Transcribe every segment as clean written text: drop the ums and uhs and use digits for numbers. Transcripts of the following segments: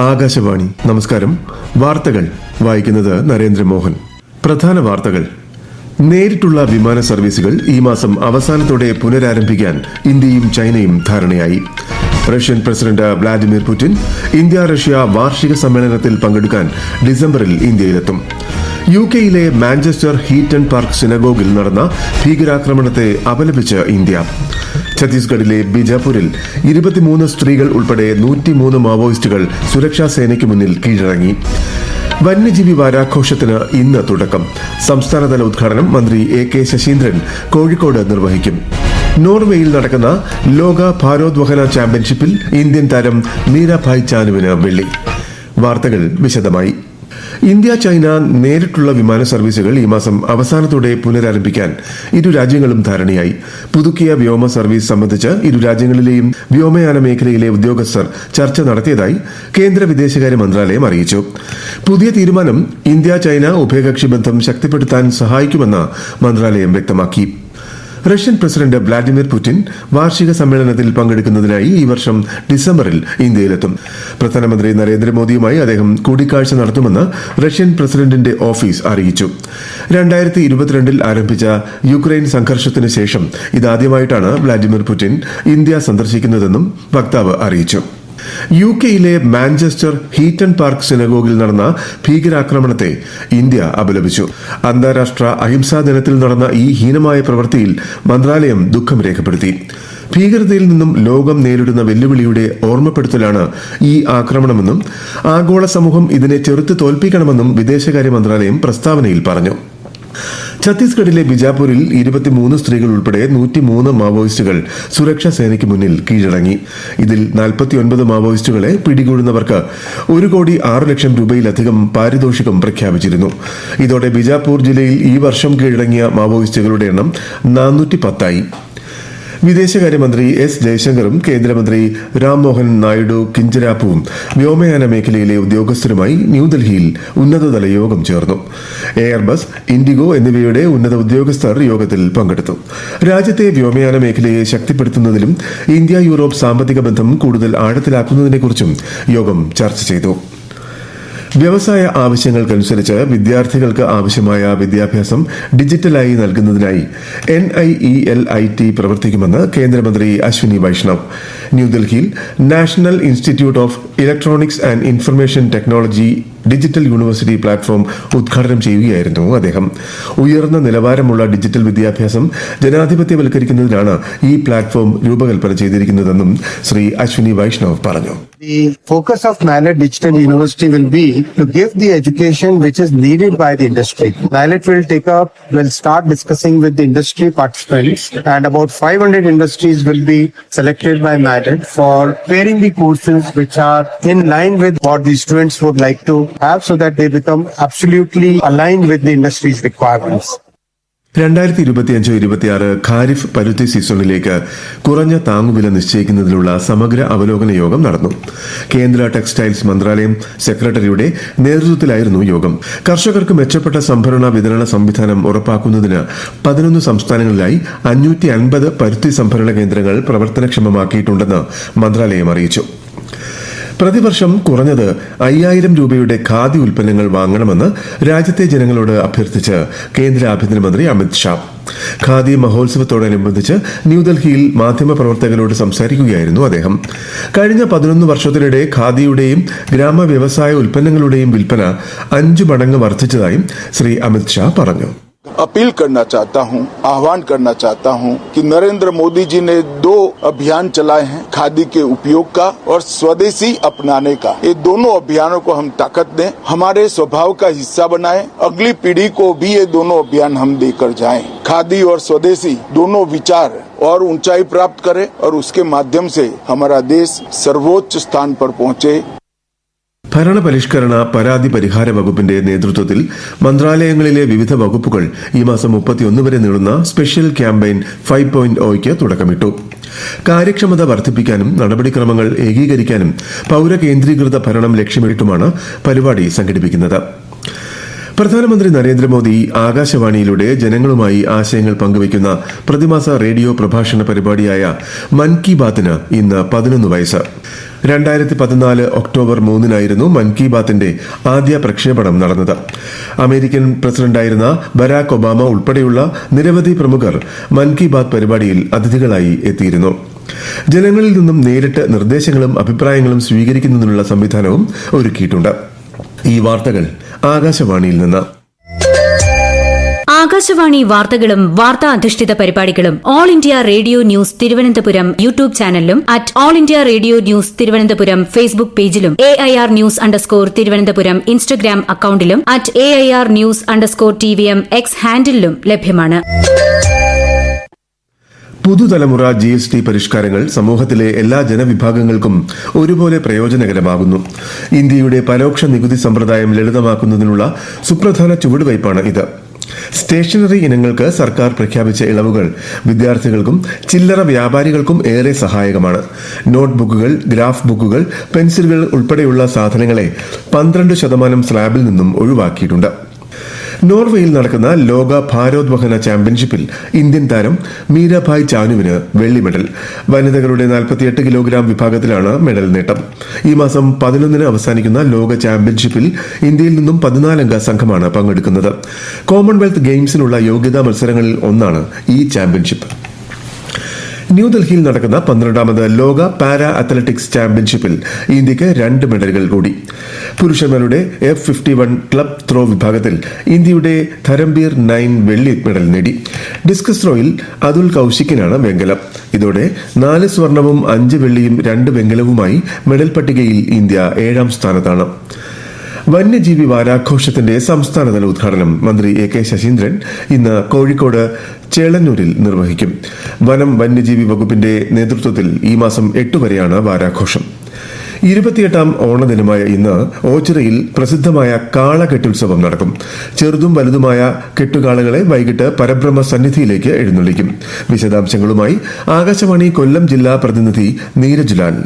ആകാശവാണി നമസ്കാരം. വാർത്തകൾ വായിക്കുന്നത് നരേന്ദ്രമോഹൻ. പ്രധാന വാർത്തകൾ. നേരിട്ടുള്ള വിമാന സർവീസുകൾ ഈ മാസം അവസാനത്തോടെ പുനരാരംഭിക്കാൻ ഇന്ത്യയും ചൈനയും ധാരണയായി. Russian president Vladimir Putin India Russia വാർഷിക സമ്മേളനത്തിൽ പങ്കെടുക്കാൻ ഡിസംബറിൽ ഇന്ത്യയിലെത്തും. യുകെയിലെ മാഞ്ചസ്റ്റർ ഹീറ്റൺ പാർക്ക് സിനഗോഗിൽ നടന്ന ഭീകരാക്രമണത്തെ അപലപിച്ച് ഇന്ത്യ. ഛത്തീസ്ഗഡിലെ ബിജാപൂരിൽ 23 സ്ത്രീകൾ ഉൾപ്പെടെ 103 മാവോയിസ്റ്റുകൾ സുരക്ഷാ സേനയ്ക്ക് മുന്നിൽ കീഴടങ്ങി. വന്യജീവി വാരാഘോഷത്തിന് ഇന്ന് തുടക്കം. സംസ്ഥാനതല ഉദ്ഘാടനം മന്ത്രി AK ശശീന്ദ്രൻ കോഴിക്കോട് നിർവഹിക്കും. നോർവേയിൽ നടക്കുന്ന ലോക ഭാരോദ്വഹന ചാമ്പ്യൻഷിപ്പിൽ ഇന്ത്യൻ താരം മീരാഭായ് ചാനുവിന് വെള്ളി. വാർത്തകൾ വിശദമായി. ഇന്ത്യ ചൈന നേരിട്ടുള്ള വിമാന സർവീസുകൾ ഈ മാസം അവസാനത്തോടെ പുനരാരംഭിക്കാൻ ഇരു രാജ്യങ്ങളും ധാരണയായി. പുതുക്കിയ വ്യോമ സർവീസ് സംബന്ധിച്ച് ഇരു രാജ്യങ്ങളിലെയും വ്യോമയാന മേഖലയിലെ ഉദ്യോഗസ്ഥർ ചർച്ച നടത്തിയതായി കേന്ദ്ര വിദേശകാര്യ മന്ത്രാലയം അറിയിച്ചു. പുതിയ തീരുമാനം ഇന്ത്യ ചൈന ഉഭയകക്ഷി ബന്ധം ശക്തിപ്പെടുത്താൻ സഹായിക്കുമെന്ന് മന്ത്രാലയം വ്യക്തമാക്കി. റഷ്യൻ പ്രസിഡന്റ് വ്ളാഡിമിർ പുടിൻ വാർഷിക സമ്മേളനത്തിൽ പങ്കെടുക്കുന്നതിനായി ഈ വർഷം ഡിസംബറിൽ ഇന്ത്യയിലെത്തും. പ്രധാനമന്ത്രി നരേന്ദ്രമോദിയുമായി അദ്ദേഹം കൂടിക്കാഴ്ച നടത്തുമെന്ന് റഷ്യൻ പ്രസിഡന്റിന്റെ ഓഫീസ് അറിയിച്ചു. 2022 ആരംഭിച്ച യുക്രൈൻ സംഘർഷത്തിന് ശേഷം ഇതാദ്യമായിട്ടാണ് വ്ളാഡിമിർ പുടിൻ ഇന്ത്യ സന്ദർശിക്കുന്നതെന്നും വക്താവ് അറിയിച്ചു. യുകെയിലെ മാഞ്ചസ്റ്റർ ഹീറ്റൺ പാർക്ക് സിനഗോഗിൽ നടന്ന ഭീകരാക്രമണത്തെ ഇന്ത്യ അപലപിച്ചു. അന്താരാഷ്ട്ര അഹിംസാ ദിനത്തിൽ നടന്ന ഈ ഹീനമായ പ്രവൃത്തിയിൽ മന്ത്രാലയം ദുഃഖം രേഖപ്പെടുത്തി. ഭീകരതയിൽ നിന്നും ലോകം നേരിടുന്ന വെല്ലുവിളിയുടെ ഓർമ്മപ്പെടുത്തലാണ് ഈ ആക്രമണമെന്നും ആഗോള സമൂഹം ഇതിനെ ചെറുത്ത് തോൽപ്പിക്കണമെന്നും വിദേശകാര്യ മന്ത്രാലയം പ്രസ്താവനയിൽ പറഞ്ഞു. ഛത്തീസ്ഗഡിലെ ബിജാപൂരിൽ 23 സ്ത്രീകൾ ഉൾപ്പെടെ 103 മാവോയിസ്റ്റുകൾ സുരക്ഷാ സേനയ്ക്ക് മുന്നിൽ കീഴടങ്ങി. ഇതിൽ 49 മാവോയിസ്റ്റുകളെ പിടികൂടുന്നവർക്ക് 1,06,00,000 രൂപയിലധികം പാരിതോഷികം പ്രഖ്യാപിച്ചിരുന്നു. ഇതോടെ ബിജാപൂർ ജില്ലയിൽ ഈ വർഷം കീഴടങ്ങിയ മാവോയിസ്റ്റുകളുടെ എണ്ണം 410 ആയി. വിദേശകാര്യമന്ത്രി S ജയശങ്കറും കേന്ദ്രമന്ത്രി രാംമോഹൻ നായിഡു കിഞ്ചരാപ്പുവും വ്യോമയാന മേഖലയിലെ ഉദ്യോഗസ്ഥരുമായി ന്യൂഡൽഹിയിൽ ഉന്നതതല യോഗം ചേർന്നു. എയർബസ്, ഇൻഡിഗോ എന്നിവയുടെ ഉന്നത ഉദ്യോഗസ്ഥർ യോഗത്തിൽ പങ്കെടുത്തു. രാജ്യത്തെ വ്യോമയാന മേഖലയെ ശക്തിപ്പെടുത്തുന്നതിലും ഇന്ത്യ യൂറോപ്പ് സാമ്പത്തിക ബന്ധം കൂടുതൽ ആഴത്തിലാക്കുന്നതിനെക്കുറിച്ചും യോഗം ചർച്ച ചെയ്തു. വ്യവസായ ആവശ്യങ്ങൾക്കനുസരിച്ച് വിദ്യാർത്ഥികൾക്ക് ആവശ്യമായ വിദ്യാഭ്യാസം ഡിജിറ്റലായി നൽകുന്നതിനായി NIELIT പ്രവർത്തിക്കുമെന്ന് കേന്ദ്രമന്ത്രി അശ്വിനി വൈഷ്ണവ് ന്യൂഡൽഹിയിൽ national institute of electronics and information technology digital university platform ഉദ്ഘാടനം ചെയ്യുകയായിരുന്നു അദ്ദേഹം. ഉയർന്ന നിലവാരമുള്ള ഡിജിറ്റൽ വിദ്യാഭ്യാസം ജനാധിപത്യവൽക്കരിക്കുന്നതിനാണ് ഈ പ്ലാറ്റ്ഫോം രൂപകൽപ്പന ചെയ്തിരിക്കുന്നതെന്നും ശ്രീ അശ്വിനി വൈഷ്ണവ് പറഞ്ഞു. The focus of NIELIT Digital University will be to give the education which is needed by the industry. NIELIT will start discussing with the industry participants, and about 500 industries will be selected by NIELIT for preparing the courses which are in line with what the students would like to have, so that they become absolutely aligned with the industry's requirements. 2025-26 kharif പരുത്തി സീസണിലേക്ക് കുറഞ്ഞ താങ്ങുവില നിശ്ചയിക്കുന്നതിനുള്ള സമഗ്ര അവലോകന യോഗം നടന്നു. കേന്ദ്ര textiles മന്ത്രാലയം സെക്രട്ടറിയുടെ നേതൃത്വത്തിലായിരുന്നു യോഗം. കർഷകർക്ക് മെച്ചപ്പെട്ട സംഭരണ വിതരണ സംവിധാനം ഉറപ്പാക്കുന്നതിന് 11 സംസ്ഥാനങ്ങളിലായി 550 പരുത്തി സംഭരണ കേന്ദ്രങ്ങൾ പ്രവർത്തനക്ഷമമാക്കിയിട്ടുണ്ടെന്ന് മന്ത്രാലയം അറിയിച്ചു. പ്രതിവർഷം കുറഞ്ഞത് 5,000 രൂപയുടെ ഖാദി ഉൽപ്പന്നങ്ങൾ വാങ്ങണമെന്ന് രാജ്യത്തെ ജനങ്ങളോട് അഭ്യർത്ഥിച്ച് കേന്ദ്ര ആഭ്യന്തരമന്ത്രി അമിത് ഷാ. ഖാദി മഹോത്സവത്തോടനുബന്ധിച്ച് ന്യൂഡൽഹിയിൽ മാധ്യമപ്രവർത്തകരോട് സംസാരിക്കുകയായിരുന്നു അദ്ദേഹം. കഴിഞ്ഞ 11 വർഷത്തിനിടെ ഖാദിയുടെയും ഗ്രാമ വ്യവസായ ഉൽപ്പന്നങ്ങളുടെയും വിൽപ്പന 5 മടങ്ങ് വർദ്ധിച്ചതായും ശ്രീ അമിത് ഷാ പറഞ്ഞു. अपील करना चाहता हूं, आह्वान करना चाहता हूं कि नरेंद्र मोदी जी ने 2 अभियान चलाए हैं, खादी के उपयोग का और स्वदेशी अपनाने का. ये दोनों अभियानों को हम ताकत दें, हमारे स्वभाव का हिस्सा बनाएं. अगली पीढ़ी को भी ये दोनों अभियान हम देकर जाएं. खादी और स्वदेशी दोनों विचार और ऊंचाई प्राप्त करें और उसके माध्यम से हमारा देश सर्वोच्च स्थान पर पहुंचे. ഭരണപരിഷ്കരണ പരാതി പരിഹാര വകുപ്പിന്റെ നേതൃത്വത്തിൽ മന്ത്രാലയങ്ങളിലെ വിവിധ വകുപ്പുകൾ ഈ മാസം 31 വരെ നീളുന്ന സ്പെഷ്യൽ ക്യാമ്പയിൻ 5.0യ്ക്ക് തുടക്കമിട്ടു. കാര്യക്ഷമത വർദ്ധിപ്പിക്കാനും നടപടിക്രമങ്ങൾ ഏകീകരിക്കാനും പൌരകേന്ദ്രീകൃത ഭരണം ലക്ഷ്യമിട്ടുമാണ് പരിപാടി സംഘടിപ്പിക്കുന്നത്. പ്രധാനമന്ത്രി നരേന്ദ്രമോദി ആകാശവാണിയിലൂടെ ജനങ്ങളുമായി ആശയങ്ങൾ പങ്കുവയ്ക്കുന്ന പ്രതിമാസ റേഡിയോ പ്രഭാഷണ പരിപാടിയായ മൻ കി ബാത്തിന് ഇന്ന് 11 വയസ്സ്. 2014 ഒക്ടോബർ 3-നായിരുന്നു മൻ കി ബാത്തിന്റെ ആദ്യ പ്രക്ഷേപണം നടന്നത്. അമേരിക്കൻ പ്രസിഡന്റായിരുന്ന ബരാക് ഒബാമ ഉൾപ്പെടെയുള്ള നിരവധി പ്രമുഖർ മൻ കി ബാത് പരിപാടിയിൽ അതിഥികളായി എത്തിയിരുന്നു. ജനങ്ങളിൽ നിന്നും നേരിട്ട് നിർദ്ദേശങ്ങളും അഭിപ്രായങ്ങളും സ്വീകരിക്കുന്നതിനുള്ള സംവിധാനവും ഒരുക്കിയിട്ടുണ്ട്. ഈ വാർത്തകൾ ആകാശവാണിയിൽ നിന്ന്. ആകാശവാണി വാർത്തകളും വാർത്താ അധിഷ്ഠിത പരിപാടികളും All India Radio news Thiruvananthapuram YouTube ചാനലിലും @All India Radio news Thiruvananthapuram Facebook പേജിലും AIR ന്യൂസ് _ തിരുവനന്തപുരം ഇൻസ്റ്റഗ്രാം അക്കൌണ്ടിലും @AIR ന്യൂസ് _ TVM X ഹാൻഡിലും ലഭ്യമാണ്. പുതുതലമുറ GST പരിഷ്കാരങ്ങൾ സമൂഹത്തിലെ എല്ലാ ജനവിഭാഗങ്ങൾക്കും ഒരുപോലെ പ്രയോജനകരമാകുന്നു. ഇന്ത്യയുടെ പരോക്ഷ നികുതി സമ്പ്രദായം ലളിതമാക്കുന്നതിനുള്ള സുപ്രധാന ചുവടുവയ്പ്പാണ് ഇത്. സ്റ്റേഷനറി ഇനങ്ങൾക്ക് സർക്കാർ പ്രഖ്യാപിച്ച ഇളവുകൾ വിദ്യാർത്ഥികൾക്കും ചില്ലറ വ്യാപാരികൾക്കും ഏറെ സഹായകമാണ്. നോട്ട്ബുക്കുകൾ, ഗ്രാഫ് ബുക്കുകൾ, പെൻസിലുകൾ ഉൾപ്പെടെയുള്ള സാധനങ്ങളെ 12% സ്ലാബിൽ നിന്നും ഒഴിവാക്കിയിട്ടുണ്ട്. നോർവേയിൽ നടക്കുന്ന ലോക ഭാരോദ്വഹന ചാമ്പ്യൻഷിപ്പിൽ ഇന്ത്യൻ താരം മീരാഭായ് ചാനുവിന് വെള്ളി മെഡൽ. വനിതകളുടെ 48 കിലോഗ്രാം വിഭാഗത്തിലാണ് മെഡൽ നേട്ടം. ഈ മാസം 11-ന് അവസാനിക്കുന്ന ലോക ചാമ്പ്യൻഷിപ്പിൽ ഇന്ത്യയിൽ നിന്നും 14-അംഗ സംഘമാണ് പങ്കെടുക്കുന്നത്. കോമൺവെൽത്ത് ഗെയിംസിനുള്ള യോഗ്യതാ മത്സരങ്ങളിൽ ഒന്നാണ് ഈ ചാമ്പ്യൻഷിപ്പ്. ന്യൂഡൽഹിയിൽ നടക്കുന്ന 12ാമത് ലോക പാരാ അത്ലറ്റിക്സ് ചാമ്പ്യൻഷിപ്പിൽ ഇന്ത്യക്ക് 2 മെഡലുകൾ കൂടി. പുരുഷന്മാരുടെ F51 ക്ലബ് ത്രോ വിഭാഗത്തിൽ ഇന്ത്യയുടെ ധരംബീർ 9 വെള്ളി മെഡൽ നേടി. ഡിസ്കസ് ത്രോയിൽ അതുൽ കൌശിക്കിനാണ് വെങ്കലം. ഇതോടെ 4 സ്വർണവും 5 വെള്ളിയും 2 വെങ്കലവുമായി മെഡൽ പട്ടികയിൽ ഇന്ത്യ 7ാം സ്ഥാനത്താണ്. വന്യജീവി വാരാഘോഷത്തിന്റെ സംസ്ഥാനതല ഉദ്ഘാടനം മന്ത്രി AK ശശീന്ദ്രൻ ഇന്ന് കോഴിക്കോട് ചേളന്നൂരിൽ നിർവഹിക്കും. വനം വന്യജീവി വകുപ്പിന്റെ നേതൃത്വത്തിൽ ഈ മാസം 8 വരെയാണ് വാരാഘോഷം. 28ാം ഓണദിനമായ ഇന്ന് ഓച്ചിറയിൽ പ്രസിദ്ധമായ കാളകെട്ടുത്സവം നടക്കും. ചെറുതും വലുതുമായ കെട്ടുകാളകളെ വൈകിട്ട് പരബ്രഹ്മ സന്നിധിയിലേക്ക് എഴുന്നള്ളിക്കും. വിശദാംശങ്ങളുമായി ആകാശവാണി കൊല്ലം ജില്ലാ പ്രതിനിധി നീരജ് ലാൽ.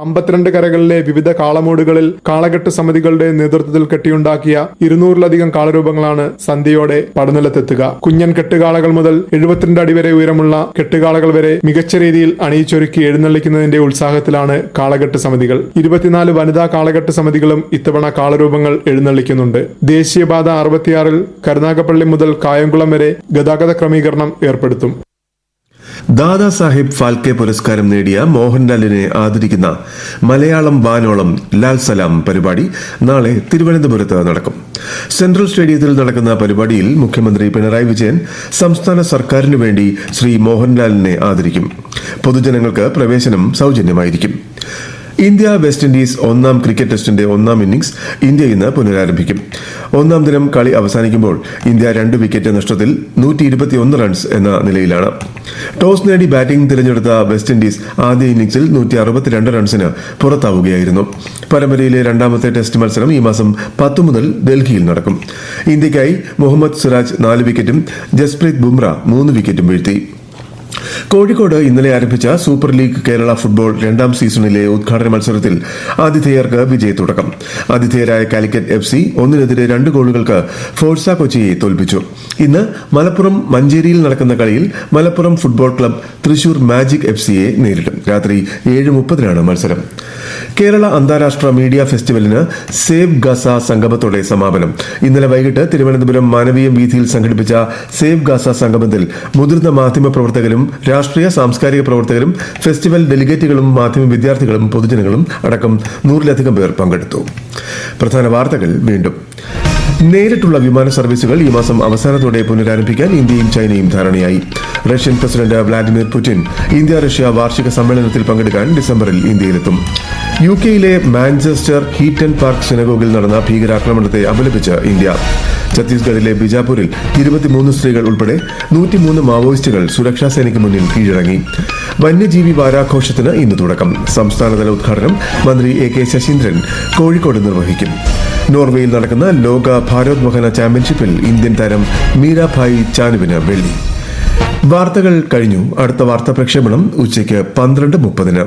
52 കരകളിലെ വിവിധ കാളമൂടുകളിൽ കാളകെട്ട് സമിതികളുടെ നേതൃത്വത്തിൽ കെട്ടിയുണ്ടാക്കിയ 200-ലധികം കാളരൂപങ്ങളാണ് സന്ധ്യയോടെ പടനിലത്തെത്തുക. കുഞ്ഞൻ കെട്ടുകാളകൾ മുതൽ 72 അടി വരെ ഉയരമുള്ള കെട്ടുകാളകൾ വരെ മികച്ച രീതിയിൽ അണിയിച്ചൊരുക്കി എഴുന്നള്ളിക്കുന്നതിന്റെ ഉത്സാഹത്തിലാണ് കാളകെട്ട് സമിതികൾ. 24 വനിതാ കാളകെട്ട് സമിതികളും ഇത്തവണ കാളരൂപങ്ങൾ എഴുന്നള്ളിക്കുന്നുണ്ട്. ദേശീയപാത 66-ൽ കരുനാഗപ്പള്ളി മുതൽ കായംകുളം വരെ ഗതാഗത ക്രമീകരണം ഏർപ്പെടുത്തും. ദാദാ സാഹിബ് ഫാൽക്കെ പുരസ്കാരം നേടിയ മോഹൻലാലിനെ ആദരിക്കുന്ന മലയാളം വാനോളം ലാൽ സലാം പരിപാടി നാളെ തിരുവനന്തപുരത്ത് നടക്കും. സെൻട്രൽ സ്റ്റേഡിയത്തിൽ നടക്കുന്ന പരിപാടിയിൽ മുഖ്യമന്ത്രി പിണറായി വിജയൻ സംസ്ഥാന സർക്കാരിനു വേണ്ടി ശ്രീ മോഹൻലാലിനെ ആദരിക്കും. പൊതുജനങ്ങൾക്ക് പ്രവേശനം സൌജന്യമായിരിക്കും. ഇന്ത്യ വെസ്റ്റ് ഇൻഡീസ് 1-ാം ക്രിക്കറ്റ് ടെസ്റ്റിന്റെ 1-ാം ഇന്നിംഗ്സ് ഇന്ത്യ ഇന്ന് പുനരാരംഭിക്കും. 1-ാം ദിനം കളി അവസാനിക്കുമ്പോൾ ഇന്ത്യ 2 വിക്കറ്റ് നഷ്ടത്തിൽ 121 റൺസ് എന്ന നിലയിലാണ്. ടോസ് നേടി ബാറ്റിംഗ് തിരഞ്ഞെടുത്ത വെസ്റ്റ് ഇൻഡീസ് ആദ്യ ഇന്നിംഗ്സിൽ 162 റൺസിന് പുറത്താവുകയായിരുന്നു. പരമ്പരയിലെ 2ാമത്തെ ടെസ്റ്റ് മത്സരം ഈ മാസം 10 മുതൽ ഡൽഹിയിൽ നടക്കും. ഇന്ത്യയ്ക്കായി മുഹമ്മദ് സിറാജ് 4 വിക്കറ്റും ജസ്പ്രീത് ബുംറ 3 വിക്കറ്റും വീഴ്ത്തി. കോഴിക്കോട് ഇന്നലെ ആരംഭിച്ച സൂപ്പർ ലീഗ് കേരള ഫുട്ബോൾ 2ാം സീസണിലെ ഉദ്ഘാടന മത്സരത്തിൽ ആതിഥേയർക്ക് വിജയത്തുടക്കം. ആതിഥേയരായ കാലിക്കറ്റ് FC 1-നെതിരെ 2 ഗോളുകൾക്ക് ഫോഴ്സ കൊച്ചിയെ തോൽപ്പിച്ചു. ഇന്ന് മലപ്പുറം മഞ്ചേരിയിൽ നടക്കുന്ന കളിയിൽ Malappuram football club Thrissur magic FCയെ നേരിടും. രാത്രി 7:30-നാണ് മത്സരം. കേരള അന്താരാഷ്ട്ര മീഡിയ ഫെസ്റ്റിവലിന് സേവ് ഗാസ സംഗമത്തോടെ സമാപനം. ഇന്നലെ വൈകിട്ട് തിരുവനന്തപുരം മാനവീയം വീഥിയിൽ സംഘടിപ്പിച്ച സേവ് ഗാസ സംഗമത്തിൽ മുതിർന്ന മാധ്യമപ്രവർത്തകരും രാഷ്ട്രീയ സാംസ്കാരിക പ്രവർത്തകരും ഫെസ്റ്റിവൽ ഡെലിഗേറ്റുകളും മാധ്യമ വിദ്യാർത്ഥികളും പൊതുജനങ്ങളും അടക്കം 100-ലധികം പേർ പങ്കെടുത്തു. പ്രധാന വാർത്തകൾ വീണ്ടും. നേരിട്ടുള്ള വിമാന സർവീസുകൾ ഈ മാസം അവസാനത്തോടെ പുനരാരംഭിക്കാൻ ഇന്ത്യയും ചൈനയും ധാരണയായി. Russian president Vladimir Putin India-Russia വാർഷിക സമ്മേളനത്തിൽ പങ്കെടുക്കാൻ ഡിസംബറിൽ ഇന്ത്യയിലെത്തും. UK-യിലെ മാഞ്ചസ്റ്റർ ഹീറ്റൺ പാർക്ക് സിനഗോഗിൽ നടന്ന ഭീകരാക്രമണത്തെ അപലപിച്ച് ഇന്ത്യ. ഛത്തീസ്ഗഡിലെ ബിജാപൂരിൽ 23 സ്ത്രീകൾ ഉൾപ്പെടെ 103 മാവോയിസ്റ്റുകൾ സുരക്ഷാ സേനയ്ക്ക് മുന്നിൽ കീഴടങ്ങി. വന്യജീവി വാരാഘോഷത്തിന് ഇന്ന് തുടക്കം. സംസ്ഥാനതല ഉദ്ഘാടനം മന്ത്രി AK ശശീന്ദ്രൻ കോഴിക്കോട് നിർവഹിക്കും. നോർവേയിൽ നടക്കുന്ന ലോക ഭാരോദ്വഹന ചാമ്പ്യൻഷിപ്പിൽ ഇന്ത്യൻ താരം മീരാഭായ് ചാനുവിന് വെള്ളി. വാർത്തകൾ കഴിഞ്ഞു. അടുത്ത വാർത്താ പ്രക്ഷേപണം ഉച്ചയ്ക്ക് 12:30.